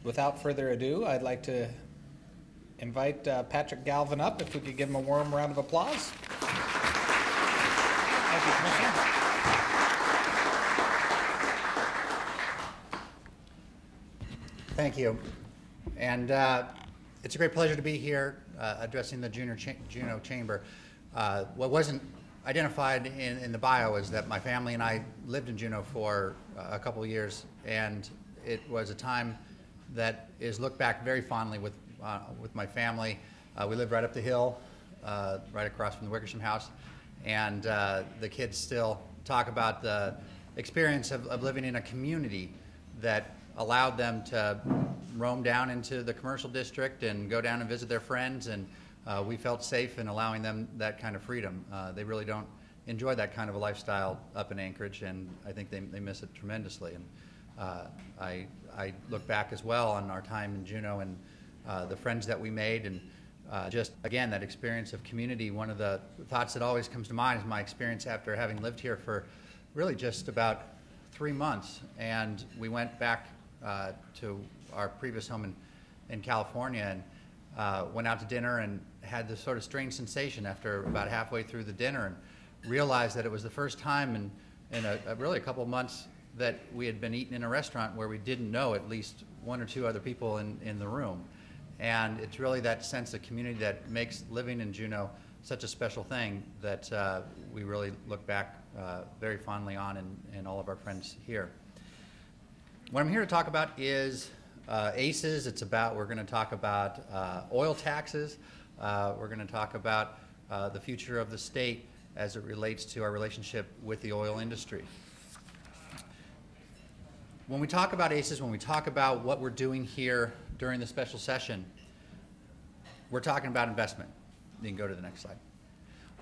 Without further ado, I'd like to invite Patrick Galvin up, if we could give him a warm round of applause. Thank you, Commissioner. Thank you. And it's a great pleasure to be here addressing the Juneau Chamber. What wasn't identified in the bio is that my family and I lived in Juneau for a couple of years, and it was a time that is looked back very fondly with my family. We lived right up the hill, right across from the Wickersham House, and the kids still talk about the experience of living in a community that allowed them to roam down into the commercial district and go down and visit their friends, and we felt safe in allowing them that kind of freedom. They really don't enjoy that kind of a lifestyle up in Anchorage, and I think they miss it tremendously. And I look back as well on our time in Juneau and the friends that we made, and just again that experience of community. One of the thoughts that always comes to mind is my experience after having lived here for really just about 3 months, and we went back to our previous home in California, and went out to dinner and had this sort of strange sensation after about halfway through the dinner, and realized that it was the first time in really a couple of months that we had been eating in a restaurant where we didn't know at least 1 or 2 other people in the room. And it's really that sense of community that makes living in Juneau such a special thing that we really look back very fondly on in all of our friends here. What I'm here to talk about is ACES. We're going to talk about oil taxes. We're going to talk about the future of the state as it relates to our relationship with the oil industry. When we talk about ACES, when we talk about what we're doing here during the special session, we're talking about investment. You can go to the next slide.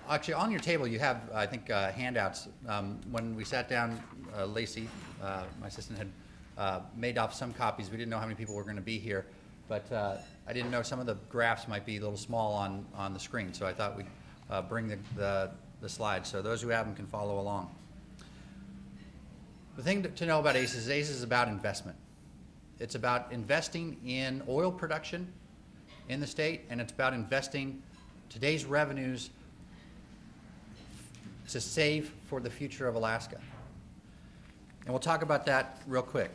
Actually, on your table you have, I think, handouts. When we sat down, Lacey, my assistant, had made off some copies. We didn't know how many people were going to be here, but I didn't know some of the graphs might be a little small on the screen, so I thought we'd bring the slides so those who have them can follow along. The thing to know about ACES is about investment. It's about investing in oil production in the state, and it's about investing today's revenues to save for the future of Alaska. And we'll talk about that real quick.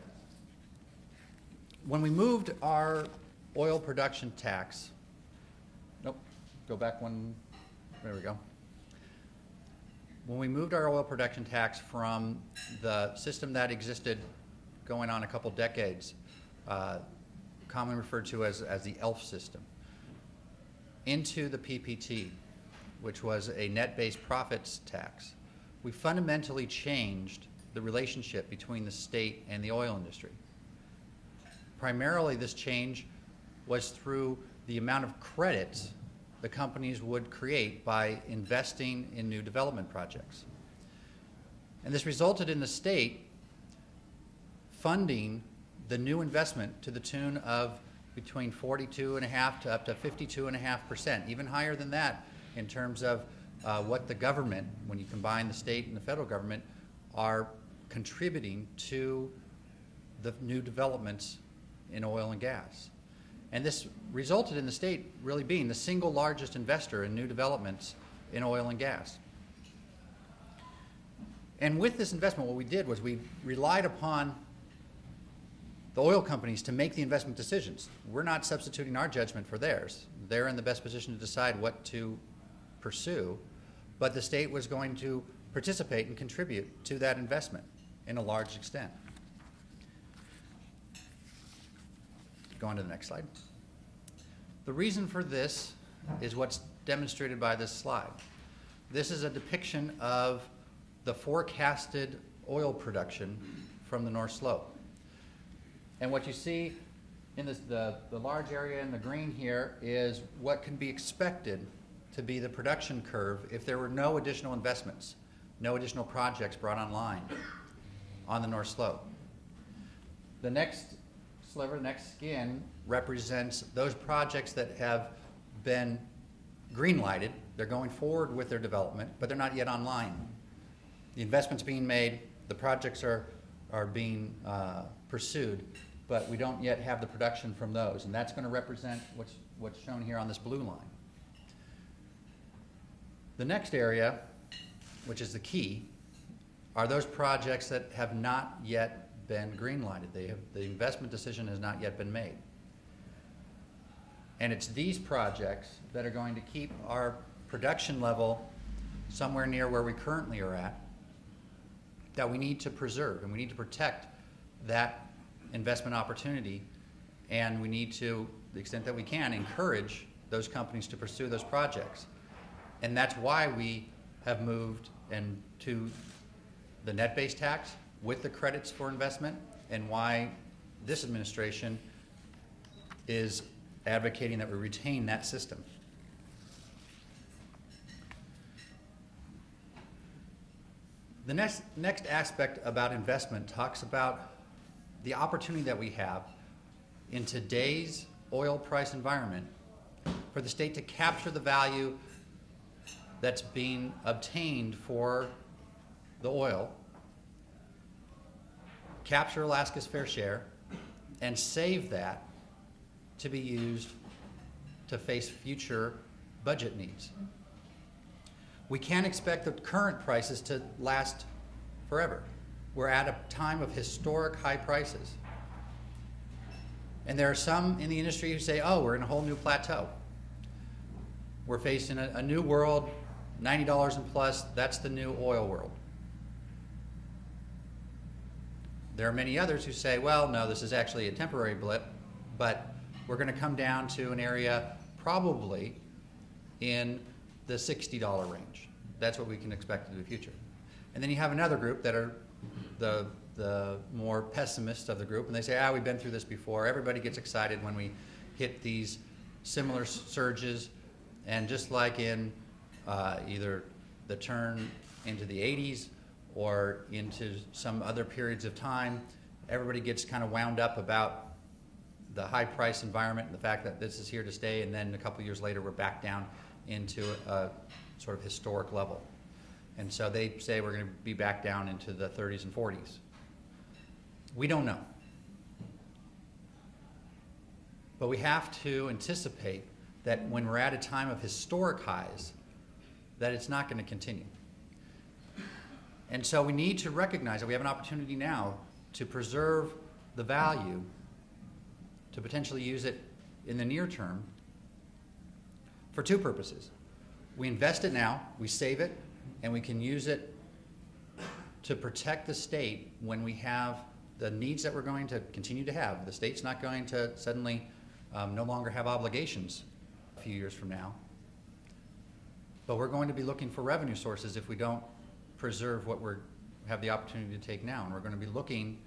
When we moved our oil production tax, nope, go back one, there we go. When we moved our oil production tax from the system that existed going on a couple decades, commonly referred to as the ELF system, into the PPT, which was a net-based profits tax, we fundamentally changed the relationship between the state and the oil industry. Primarily, this change was through the amount of credits the companies would create by investing in new development projects. And this resulted in the state funding the new investment to the tune of between 42.5% to up to 52.5%, even higher than that in terms of what the government, when you combine the state and the federal government, are contributing to the new developments in oil and gas. And this resulted in the state really being the single largest investor in new developments in oil and gas. And with this investment, what we did was we relied upon the oil companies to make the investment decisions. We're not substituting our judgment for theirs. They're in the best position to decide what to pursue, but the state was going to participate and contribute to that investment in a large extent. Go on to the next slide. The reason for this is what's demonstrated by this slide. This is a depiction of the forecasted oil production from the North Slope. And what you see in the large area in the green here is what can be expected to be the production curve if there were no additional investments, no additional projects brought online on the North Slope. The next sliver, the next skin, represents those projects that have been green-lighted. They're going forward with their development, but they're not yet online. The investment's being made, the projects are being pursued, but we don't yet have the production from those, and that's going to represent what's shown here on this blue line. The next area, which is the key, are those projects that have not yet been green-lighted. The investment decision has not yet been made. And it's these projects that are going to keep our production level somewhere near where we currently are at that we need to preserve, and we need to protect that investment opportunity, and we need to, the extent that we can, encourage those companies to pursue those projects. And that's why we have moved to the net-based tax with the credits for investment, and why this administration is advocating that we retain that system. The next aspect about investment talks about the opportunity that we have in today's oil price environment for the state to capture the value that's being obtained for the oil, capture Alaska's fair share, and save that to be used to face future budget needs. We can't expect the current prices to last forever. We're at a time of historic high prices. And there are some in the industry who say, oh, we're in a whole new plateau. We're facing a new world, $90 and plus, that's the new oil world. There are many others who say, well, no, this is actually a temporary blip, but we're going to come down to an area probably in the $60 range. That's what we can expect in the future. And then you have another group that are the more pessimists of the group, and they say, we've been through this before. Everybody gets excited when we hit these similar surges, and just like in either the turn into the 80s or into some other periods of time, everybody gets kind of wound up about the high price environment and the fact that this is here to stay, and then a couple years later we're back down into a sort of historic level. And so they say we're going to be back down into the 30s and 40s. We don't know. But we have to anticipate that when we're at a time of historic highs, that it's not going to continue. And so we need to recognize that we have an opportunity now to preserve the value, to potentially use it in the near term for two purposes. We invest it now, we save it, and we can use it to protect the state when we have the needs that we're going to continue to have. The state's not going to suddenly no longer have obligations a few years from now. But we're going to be looking for revenue sources if we don't preserve what we have the opportunity to take now. And we're going to be looking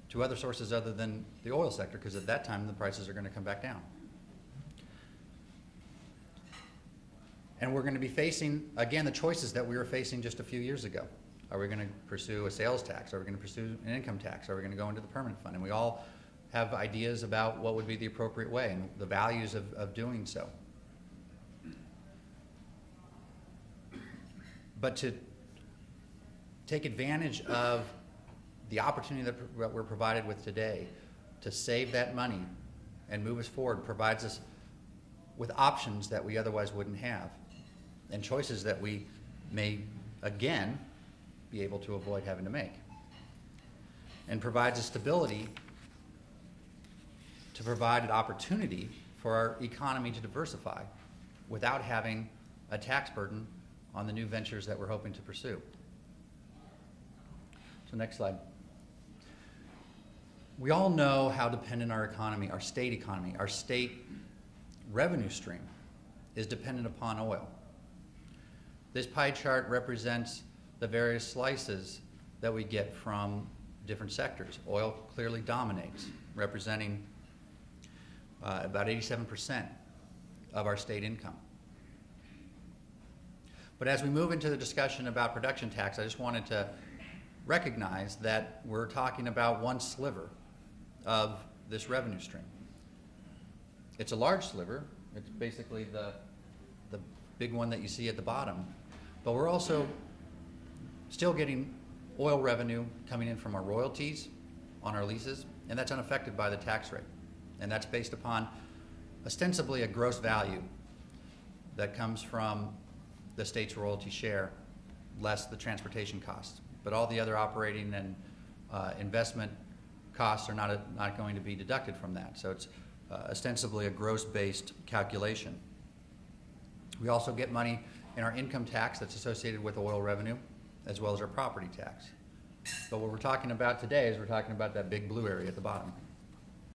to other sources other than the oil sector, because at that time the prices are going to come back down. And we're going to be facing, again, the choices that we were facing just a few years ago. Are we going to pursue a sales tax? Are we going to pursue an income tax? Are we going to go into the permanent fund? And we all have ideas about what would be the appropriate way and the values of doing so. But to take advantage of the opportunity that we're provided with today to save that money and move us forward provides us with options that we otherwise wouldn't have, and choices that we may, again, be able to avoid having to make, and provides a stability to provide an opportunity for our economy to diversify without having a tax burden on the new ventures that we're hoping to pursue. So next slide. We all know how dependent our economy, our state revenue stream is dependent upon oil. This pie chart represents the various slices that we get from different sectors. Oil clearly dominates, representing about 87% of our state income. But as we move into the discussion about production tax, I just wanted to recognize that we're talking about one sliver of this revenue stream. It's a large sliver. It's basically the big one that you see at the bottom. But we're also still getting oil revenue coming in from our royalties on our leases, and that's unaffected by the tax rate. And that's based upon ostensibly a gross value that comes from the state's royalty share, less the transportation costs. But all the other operating and investment costs are not going to be deducted from that. So it's ostensibly a gross-based calculation. We also get money in our income tax that's associated with oil revenue, as well as our property tax. But what we're talking about today is we're talking about that big blue area at the bottom.